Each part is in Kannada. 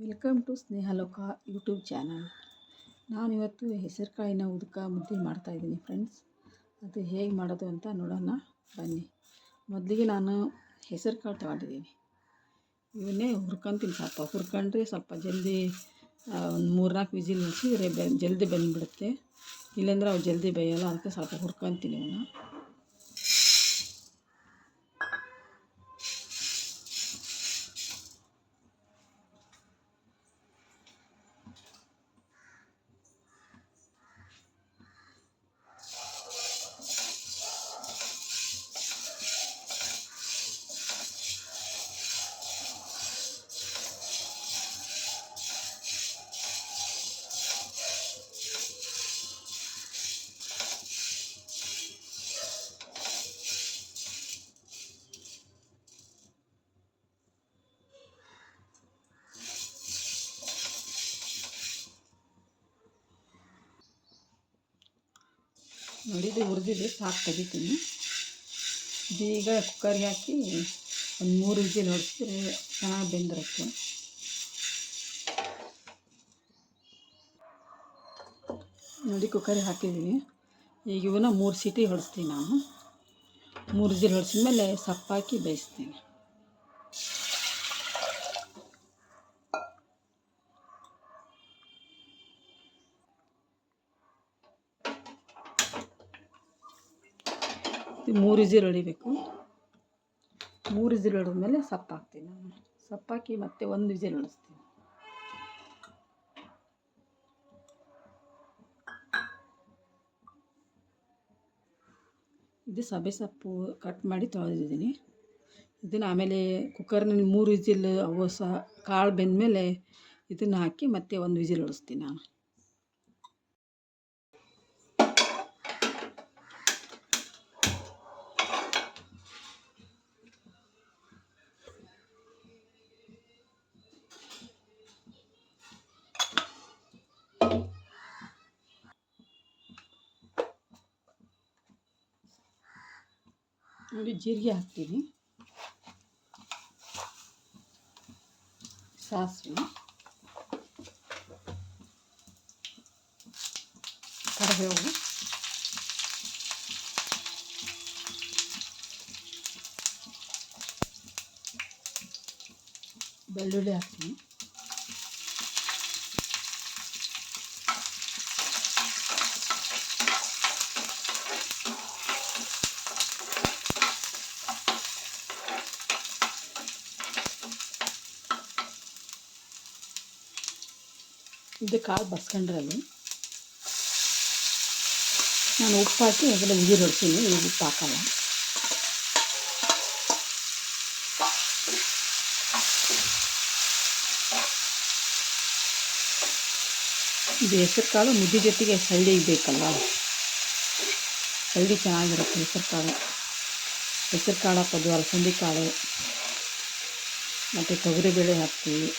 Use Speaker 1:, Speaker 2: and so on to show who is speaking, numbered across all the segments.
Speaker 1: Welcome to Snehaloka YouTube channel. ನಾನಿವತ್ತು ಹೆಸರುಕಾಳಿನ ಉದಕ ಮುದ್ದೆ ಮಾಡ್ತಾಯಿದ್ದೀನಿ ಫ್ರೆಂಡ್ಸ್. ಅದು ಹೇಗೆ ಮಾಡೋದು ಅಂತ ನೋಡೋಣ ಬನ್ನಿ. ಮೊದಲಿಗೆ ನಾನು ಹೆಸರುಕಾಳು ತಗೊಂಡಿದ್ದೀನಿ. ಇವನ್ನೇ ಹುರ್ಕೊತೀನಿ. ಸ್ವಲ್ಪ ಹುರ್ಕೊಂಡ್ರೆ ಸ್ವಲ್ಪ ಜಲ್ದಿ ಒಂದು 3-4 ವಿಸಿಲ್ ಹೊಡ್ಸಿದ್ರೆ ಜಲ್ದಿ ಬಂದುಬಿಡುತ್ತೆ. ಇಲ್ಲಾಂದ್ರೆ ಅವು ಜಲ್ದಿ ಬೇಯಲ್ಲ. ಅದಕ್ಕೆ ಸ್ವಲ್ಪ ಹುರ್ಕೊತೀನಿ ಇವನ್ನ. ನೋಡಿದ್ದು ಹುರಿದಿದೆ, ಸಾಕು ತೆಗಿತೀನಿ. ಈಗ ಕುಕ್ಕರ್ಗೆ ಹಾಕಿ ಒಂದು 3 ವಿಸಿಲ್ ಹೊಡಿಸಿದ್ರೆ ಚೆನ್ನಾಗಿ ಬೆಂದಿರುತ್ತೆ. ನೋಡಿ ಕುಕ್ಕರಿಗೆ ಹಾಕಿದ್ದೀನಿ. ಈಗ ಇವನ್ನ 3 ಸೀಟಿ ಹೊಡಿಸ್ತೀನಿ ನಾನು. 3 ವಿಸಿಲ್ ಹೊಡಿಸಿದ ಮೇಲೆ ಸಪ್ಪಾಕಿ ಬೇಯಿಸ್ತೀನಿ. ಇದು 3 ವಿಸಿಲ್ ಹೊಡಿಬೇಕು. 3 ವಿಸಿಲ್ ಹೊಡೆದ್ಮೇಲೆ ಸಪ್ಪು ಹಾಕ್ತೀನಿ ನಾನು. ಸಪ್ಪಾಕಿ ಮತ್ತೆ 1 ವಿಸಿಲ್ ಹೊಡಿಸ್ತೀನಿ. ಇದು ಸಬ್ಬೆ ಸೊಪ್ಪು ಕಟ್ ಮಾಡಿ ತೊಳೆದಿದ್ದೀನಿ. ಇದನ್ನು ಆಮೇಲೆ ಕುಕ್ಕರ್ನಲ್ಲಿ 3 ವಿಸಿಲ್ ಅವು ಕಾಳು ಬೆಂದಮೇಲೆ ಇದನ್ನು ಹಾಕಿ ಮತ್ತೆ 1 ವಿಸಿಲ್ ಹೊಡಿಸ್ತೀನಿ ನಾನು. ನೋಡಿ ಜೀರಿಗೆ ಹಾಕ್ತೀನಿ, ಸಾಸಿವೆ, ಕರಿಬೇವು, ಬೆಳ್ಳುಳ್ಳಿ ಹಾಕ್ತೀನಿ. ಇದು ಕಾಳು ಬಸ್ಕೊಂಡ್ರಲ್ಲಿ ನಾನು ಉಪ್ಪು ಹಾಕಿ ಅದೆಲ್ಲ ವಿಸಿಲ್ ಹೊಡ್ತೀನಿ. ಈಗ ಉಪ್ಪು ಹಾಕಲ್ಲ. ಇದು ಹೆಸರು ಕಾಳು ಮುದ್ದೆ ಜೊತೆಗೆ ಸಳ್ಳಿಗೆ ಬೇಕಲ್ಲ, ಸಳ್ಳಿ ಚೆನ್ನಾಗಿರುತ್ತೆ. ಹೆಸರು ಕಾಳು ಹಾಕೋದು, ಅಲಸಂದಿ ಕಾಳು ಮತ್ತು ತೊಗರಿಬೇಳೆ ಹಾಕ್ತೀವಿ.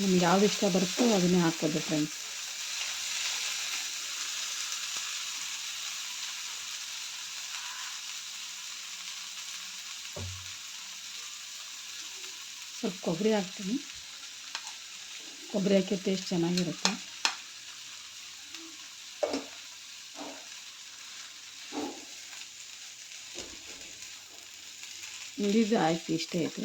Speaker 1: ನಮ್ಗೆ ಯಾವ್ದು ಇಷ್ಟ ಬರುತ್ತೋ ಅದನ್ನೇ ಹಾಕೋದು ಫ್ರೆಂಡ್ಸ್. ಸ್ವಲ್ಪ ಕೊಬ್ಬರಿ ಹಾಕ್ತೀನಿ. ಕೊಬ್ಬರಿ ಹಾಕಿ ಟೇಸ್ಟ್ ಚೆನ್ನಾಗಿರುತ್ತೆ. ಉಳಿದು ಆಯ್ತು, ಇಷ್ಟೇ ಆಯಿತು.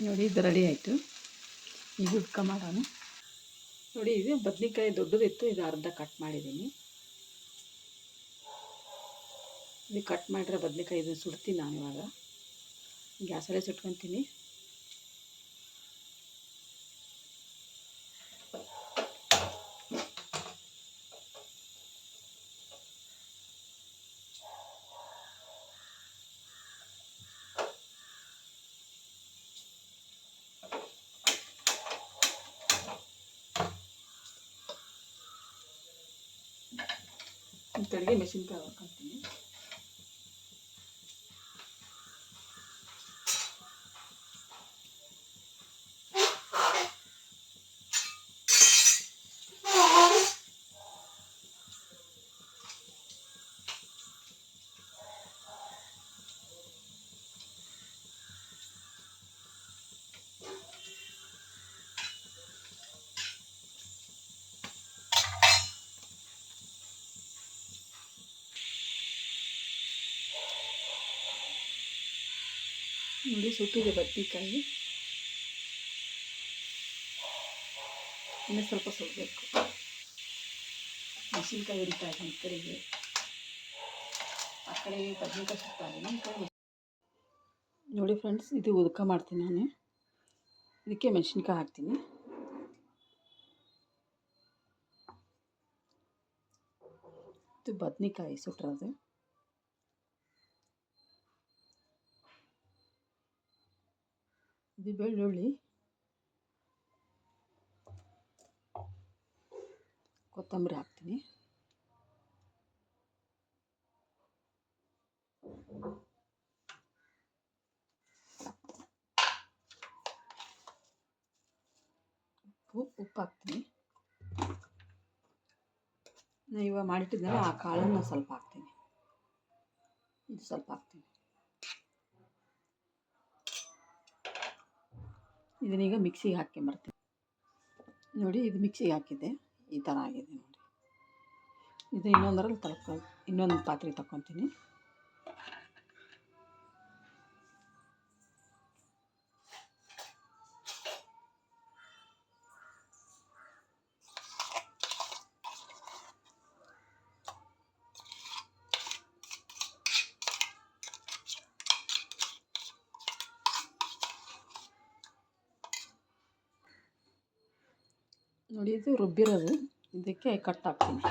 Speaker 1: ನೋಡಿ ಇದು ರೆಡಿ ಆಯಿತು. ಈಗ ಉದ್ಕ ಮಾಡೋಣ. ನೋಡಿ ಇದು ಬದ್ನೆಕಾಯಿ ದೊಡ್ಡದಿತ್ತು, ಇದು ಅರ್ಧ ಕಟ್ ಮಾಡಿದ್ದೀನಿ. ಇದು ಕಟ್ ಮಾಡಿರೋ ಬದ್ನೆಕಾಯಿ ಇದನ್ನು ಸುಡ್ತೀನಿ ನಾನು. ಇವಾಗ ಗ್ಯಾಸಲ್ಲೇ ಸುಟ್ಕೊತೀನಿ. ತಡೆಗೆ ಮೆಣಸಿನ್ಕಾಯಿ ಹಾಕ್ಕೊತೀನಿ. ನೋಡಿ ಸುಟ್ಟಿದೆ ಬದ್ನೆಕಾಯಿ, ಇನ್ನೂ ಸ್ವಲ್ಪ ಸುಡಬೇಕು. ಮೆಣಸಿನ್ಕಾಯಿ ಹುರಿತಾ ಇದ್ದೀನಿ ಈ ಕಡೆಗೆ, ಆ ಕಡೆಗೆ ಬದ್ನೆಕಾಯಿ ಸುಡ್ತಾ ಇದ್ದೀನಿ, ಈ ಕಡೆ ನೋಡಿ ಫ್ರೆಂಡ್ಸ್. ಇದು ಉದ್ಕ ಮಾಡ್ತೀನಿ ನಾನು, ಇದಕ್ಕೆ ಮೆಣಸಿನ್ಕಾಯಿ ಹಾಕ್ತೀನಿ. ಇದು ಬದ್ನೆಕಾಯಿ ಸುಟ್ಟಿರೋದು. ಇದು ಬೆಳ್ಳುಳ್ಳಿ, ಕೊತ್ತಂಬರಿ ಹಾಕ್ತೀನಿ. ಉಪ್ಪು ಹಾಕ್ತೀನಿ. ನಾನು ಇವಾಗ ಮಾಡಿಟ್ಟಿದ್ನಲ್ಲ ಆ ಕಾಳನ್ನು ಸ್ವಲ್ಪ ಹಾಕ್ತೀನಿ. ಇದು ಸ್ವಲ್ಪ ಹಾಕ್ತೀನಿ. ಇದನ್ನೀಗ ಮಿಕ್ಸಿಗೆ ಹಾಕ್ಕೊಂಬರ್ತೀನಿ. ನೋಡಿ ಇದು ಮಿಕ್ಸಿಗೆ ಹಾಕಿದ್ದೆ, ಈ ಥರ ಆಗಿದೆ ನೋಡಿ. ಇದು ಇನ್ನೊಂದರಲ್ಲಿ ಇನ್ನೊಂದು ಪಾತ್ರೆ ತಗೊತೀನಿ. ನೋಡಿ ಇದು ರುಬ್ಬಿರೋದು, ಇದಕ್ಕೆ ಕಟ್ ಹಾಕ್ತೀನಿ.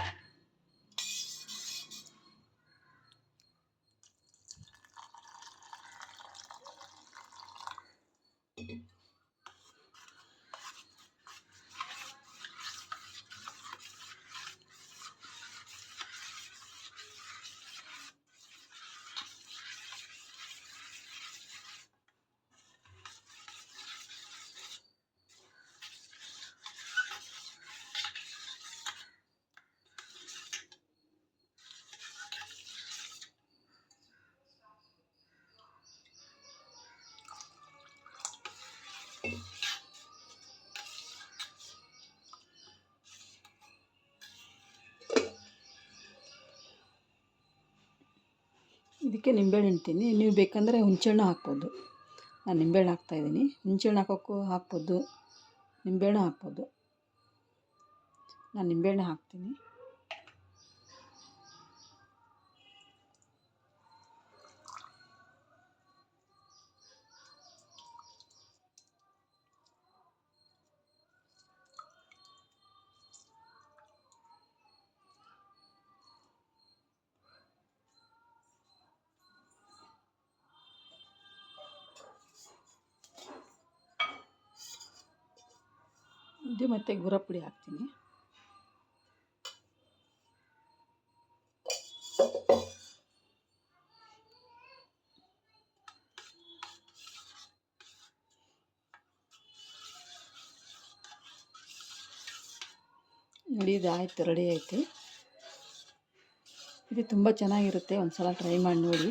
Speaker 1: ಇದಕ್ಕೆ ನಿಂಬೆಹಣ್ಣು ಹಿಂಡ್ತೀನಿ. ನೀವು ಬೇಕಂದರೆ ಹುಣಸೆಹಣ್ಣು ಹಾಕ್ಬೋದು. ನಾನು ನಿಂಬೆಹಣ್ಣು ಹಾಕ್ತಾಯಿದ್ದೀನಿ. ಹುಣಸೆಹಣ್ಣು ಹಾಕ್ಬೋದು, ನಿಂಬೆಹಣ್ಣು ಹಾಕ್ಬೋದು. ನಾನು ನಿಂಬೆಹಣ್ಣು ಹಾಕ್ತೀನಿ. ಇದು ಮತ್ತು ಗುರಪುಡಿ ಹಾಕ್ತೀನಿ. ನೋಡಿ ಇದು ಆಯಿತು, ರೆಡಿ ಆಯಿತು. ಇದು ತುಂಬ ಚೆನ್ನಾಗಿರುತ್ತೆ, ಒಂದು ಸಲ ಟ್ರೈ ಮಾಡಿ ನೋಡಿ.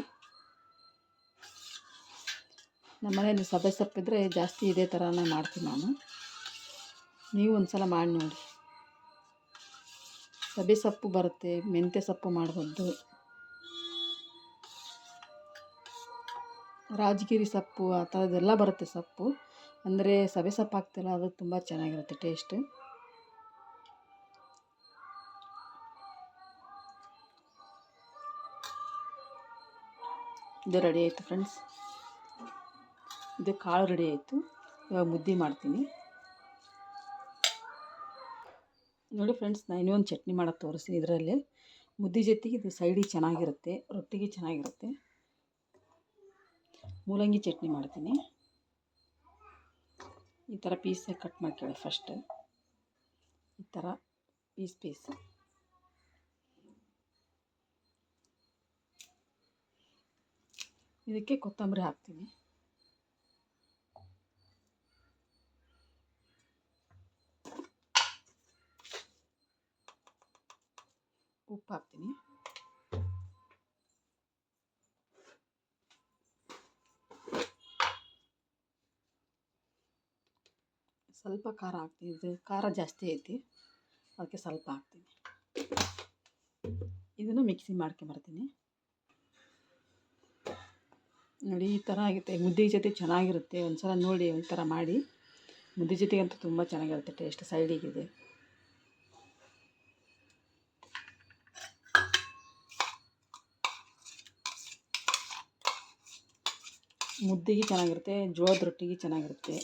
Speaker 1: ನಮ್ಮ ಮನೆಯಲ್ಲಿ ಸಬ್ಬೆ ಸೊಪ್ಪಿದ್ರೆ ಜಾಸ್ತಿ ಇದೇ ಥರನೇ ಮಾಡ್ತೀನಿ ನಾನು. ನೀವು ಒಂದು ಸಲ ಮಾಡಿ ನೋಡಿ. ಸಬ್ಬೆ ಸೊಪ್ಪು ಬರುತ್ತೆ, ಮೆಂತ್ಯ ಸೊಪ್ಪು ಮಾಡ್ಬೋದು, ರಾಜಗಿರಿ ಸೊಪ್ಪು ಆ ಥರದ್ದೆಲ್ಲ ಬರುತ್ತೆ ಸೊಪ್ಪು. ಅಂದರೆ ಸಬ್ಬೆ ಸೊಪ್ಪು ಹಾಕ್ತಿಲ್ಲ, ಅದು ತುಂಬ ಚೆನ್ನಾಗಿರುತ್ತೆ ಟೇಸ್ಟ್. ಇದು ರೆಡಿ ಆಯಿತು ಫ್ರೆಂಡ್ಸ್. ಇದು ಕಾಳು ರೆಡಿ ಆಯಿತು. ಇವಾಗ ಮುದ್ದೆ ಮಾಡ್ತೀನಿ. ನೋಡಿ ಫ್ರೆಂಡ್ಸ್, ನಾನು ಇನ್ನೊಂದು ಚಟ್ನಿ ಮಾಡೋದು ತೋರಿಸ್ತೀನಿ. ಇದರಲ್ಲಿ ಮುದ್ದೆ ಜೊತೆಗೆ ಇದು ಸೈಡಿಗೆ ಚೆನ್ನಾಗಿರುತ್ತೆ, ರೊಟ್ಟಿಗೆ ಚೆನ್ನಾಗಿರುತ್ತೆ. ಮೂಲಂಗಿ ಚಟ್ನಿ ಮಾಡ್ತೀನಿ. ಈ ಥರ ಪೀಸಾಗಿ ಕಟ್ ಮಾಡ್ಕೊಳ್ಳಿ ಫಸ್ಟ್, ಈ ಥರ ಪೀಸ್. ಇದಕ್ಕೆ ಕೊತ್ತಂಬರಿ ಹಾಕ್ತೀನಿ. ಉಪ್ಪು ಹಾಕ್ತೀನಿ. ಸ್ವಲ್ಪ ಖಾರ ಹಾಕ್ತೀನಿ. ಇದು ಖಾರ ಜಾಸ್ತಿ ಐತಿ, ಅದಕ್ಕೆ ಸ್ವಲ್ಪ ಹಾಕ್ತೀನಿ. ಇದನ್ನು ಮಿಕ್ಸಿ ಮಾಡ್ಕೊಂಬರ್ತೀನಿ. ನೋಡಿ ಈ ಥರ ಆಗುತ್ತೆ. ಮುದ್ದೆ ಜೊತೆ ಚೆನ್ನಾಗಿರುತ್ತೆ. ಒಂದು ಸಲ ನೋಡಿ ಈ ಥರ ಮಾಡಿ. ಮುದ್ದೆ ಜೊತೆಗೆ ಅಂತೂ ತುಂಬ ಚೆನ್ನಾಗಿರುತ್ತೆ ಟೇಸ್ಟ್. ಸೈಡಿಗಿದೆ ಮುದ್ದೆಗೆ ಚೆನ್ನಾಗಿರುತ್ತೆ, ಜೋಳದ ರೊಟ್ಟಿಗೆ ಚೆನ್ನಾಗಿರುತ್ತೆ.